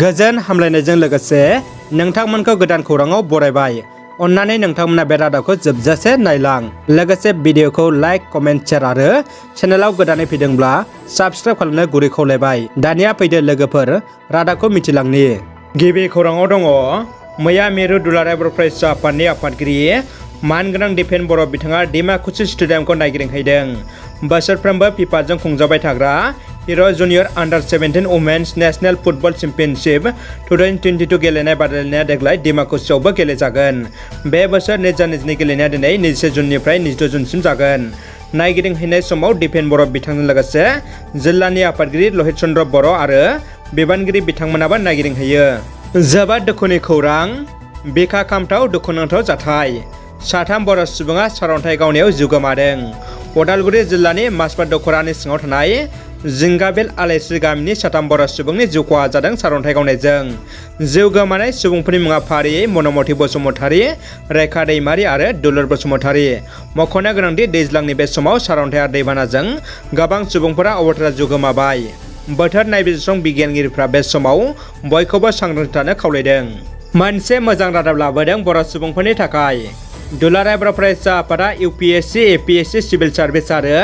गोजोन हामलायनायजों लोगोसे नोंथांमोनखौ गोदान खौराङाव बरायबाय। अन्नानै नोंथांमोना बे रादाबखौ जोबजासे नायलां। लोगोसे भिडिअखौ लाइक, कमेन्ट, शेयार आरो चेनेलाव गोदानै फैदोंब्ला साबस्क्राइब खालामनो गुरै खावलायबाय। दानिया फैदो लोगोफोर रादाबखौ मिथिलांनि। गिबि खौराङाव दङ मैया मिरु दुलाराय बर' फरायसा आफादनि आफादगिरि मानगोनां दिपेन बर' बिथाङा डिमाकुसि स्टेडियामखौ नायगिदिंहैदों। बोसोरफ्रोमबो फिफाजों खुंजाबाय थाग्रा हिर' junior under women's national football championship 2022 गेलेनाय बादायलायनाया देग्लाय डिमाकुसियावबो गेलेजागोन। बे बोसोर 2022 गेलेनाया दिनै 21 जुननिफ्राय 22 जुनसिम जागोन। नायगिदिंहैनाय समाव दिपेन बर' बिथांजों लोगोसे जिल्लानि आफादगिरि लहित चन्द्र बर' आरो बिबानगिरि बिथांमोनाबो नायगिदिंहैयो। जोबोद दुखुनि खौरां, बिखा खामथाव दुखुनांथाव जाथाय। साथाम बर' सुबुङा सारअन्थाइ गावनायाव जिउ गोमादों। उदालगुरि जिल्लानि माजबाद दख'रानि सिङाव थानाय जिंगाबिल आलायस्रि गामिनि साथाम बर' सुबुंनि जिउ खहा जादों सारअन्थाइ गावनायजों। जिउ गोमानाय सुबुंफोरनि मुङा फारियै मनमति बसुमतारी, रेखा दैमारि आरो दुलुर बसुमतारी। मख'नो गोनांदि दैज्लांनि बे समाव सारअन्थाइ आरो दैबानाजों गोबां सुबुंफोरा अबथारा जिउ गोमाबाय। बोथोर नायबिजिरसं बिगियानगिरिफ्रा बे समाव बयखौबो सांग्रांथि थानो खावलायदों। मोनसे मोजां रादाब लाबोदों बर' सुबुंफोरनि थाखाय। दुलाराय बर' फरायसा आफादा UPSC, APSC सिभिल सार्भिस आरो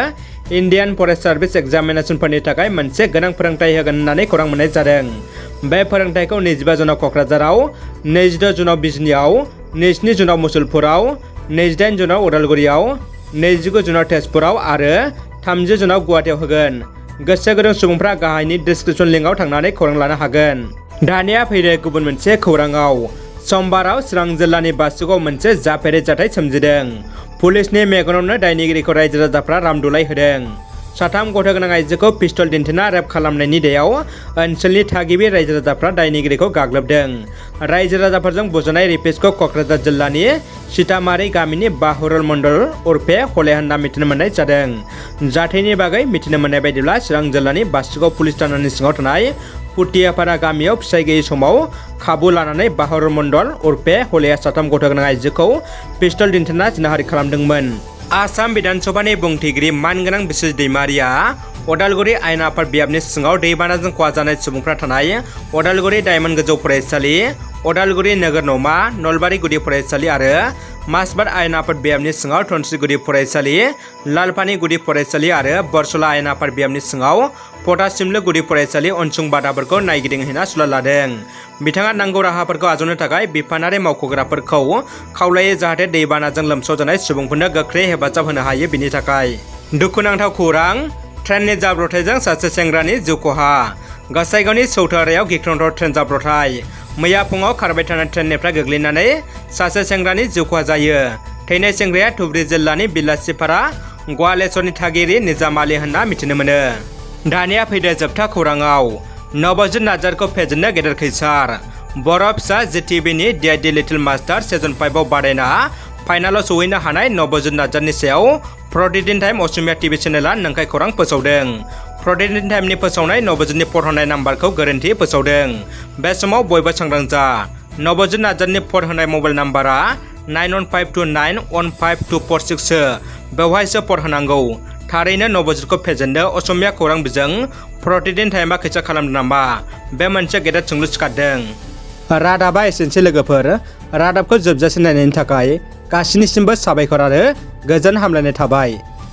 इन्डियान फरेस्ट सार्भिस एग्जामिनेशनफोरनि थाखाय मोनसे गोनां फोरोंथाय होगोन होननानै खौरां मोननाय जादों। बे फोरोंथायखौ 25 जुनाव क'क्राझाराव, 26 जुनाव बिजनीआव, 27 जुनाव मुसलपुराव, 28 जुनाव उदालगुरियाव, 29 जुनाव तेजपुराव आरो 30 जुनाव गुवाहाटीआव होगोन। गोसो गुदुं सुबुंफ्रा गाहायनि डिस्क्रिप्शन लिंकआव थांनानै खौरां लानो हागोन। दानिया फैदो गुबुन मोनसे खौराङाव। समबाराव चिरां जिल्लानि बासुगावआव मोनसे जाफेरै जाथाय सोमजिदों। पुलिसनि मेगनावनो दायनिगिरिखौ रायजो राजाफ्रा रामदुलाय होदों। साथाम गथ' गोनां आइजोखौ पिस्तल दिन्थिना रेप खालामनायनि दायाव ओनसोलनि थागिबि रायजो राजाफ्रा दायनिगिरिखौ गाग्लोबदों। रायजो राजाफोरजों बुजानाय रेपिस्टखौ क'क्राझार जिल्लानि सीतामारी गामिनि बाहुरुल मण्डल उर्फे हले होनना मिथिनो मोननाय जादों। जाथायनि बागै मिथिनो मोननाय बायदिब्ला चिरां जिल्लानि बासुगाव पुलिस थानानि सिङाव थानाय पुटियापारा गामियाव फिसाय गैयै समाव खाबु लानानै बाहुरुल मण्डल उर्फे हलेया साथाम गथ' गोनां आइजोखौ पिस्तल दिन्थिना जिनाहारि खालामदोंमोन। आसाम बिधानसभानि बुंथिगिरि मानगोनां बिस्रि दैमारिया उदालगुरि आयेन आफाद बियाबनि सिङाव दैबानाजों खहा जानाय सुबुंफ्रा थानाय उदालगुरि डायमन्ड गोजौ फरायसालि, उदालगुरि नोगोर नौमा, नलबारि गुदि फरायसालि आरो माजबाद आयेन आफाद बियाबनि सिङाव धनस्री गुदि फरायसालि, लालपानि गुदि फरायसालि आरो बरसला आयेन आफाद बियाबनि सिङाव पटासिमलु गुदि फरायसालि अनसुं बादाफोरखौ नायगिदिंहैना सुलाद लादों। बिथाङा नांगौ राहाफोरखौ आजावनो थाखाय बिफानारि मावख'ग्राफोरखौ खावलायो जाहाथे दैबानाजों लोमसावजानाय सुबुंफोरनो गोख्रै हेफाजाब होनो हायो बिनि थाखाय। दुखुनांथाव खौरां, ट्रेननि जाब्रबथायजों सासे सेंग्रानि जिउ खहा। गसाइगावनि सौथारायाव गिख्रंथाव ट्रेन जाब्रबथाय। मैया फुङाव खारबाय थानाय ट्रेननिफ्राय गोग्लैनानै सासे सेंग्रानि जिउ खहा जायो। थैनाय सेंग्राया धुबरी जिल्लानि बिलासिपारा गवालेश्वरनि थागिरि निजाम आली होनना मिथिनो मोनो। दानिया फैदो जोबथा खौराङाव। नवजित नार्जारीखौ फेजेननो गेदेर खैसार। बर' फिसा JTBनि DID लिटिल मास्टार सिजन 5आव बादायना फाइनालाव सौहैनो हानाय नवजित नार्जारीनि सायाव प्रतिदिन टाइम असमिया टिभि चेनेलआ नंखाय खौरां फोसावदों। प्रतिदिन टाइमनि फोसावनाय नवजितनि फट होनाय नाम्बारखौ गोरोन्थि फोसावदों। बे समाव बयबो सांग्रां जा। नवजित नार्जारीनि फट होनाय मबाइल नाम्बारा 9152915246 बेवहायसो फट होनांगौ। थारैनो नवजितखौ फेजेननो असमिया खौरां बिजों प्रतिदिन टाइमआ खैसा खालामदों नामा? बे मोनसे गेदेर सोंलु सिखारदों। रादाबा एसेनोसै लोगोफोर। रादाबखौ जोबजासे नायनायनि थाखाय गासिनिसिमबो साबायखर आरो गोजोन हामलायनाय थाबाय।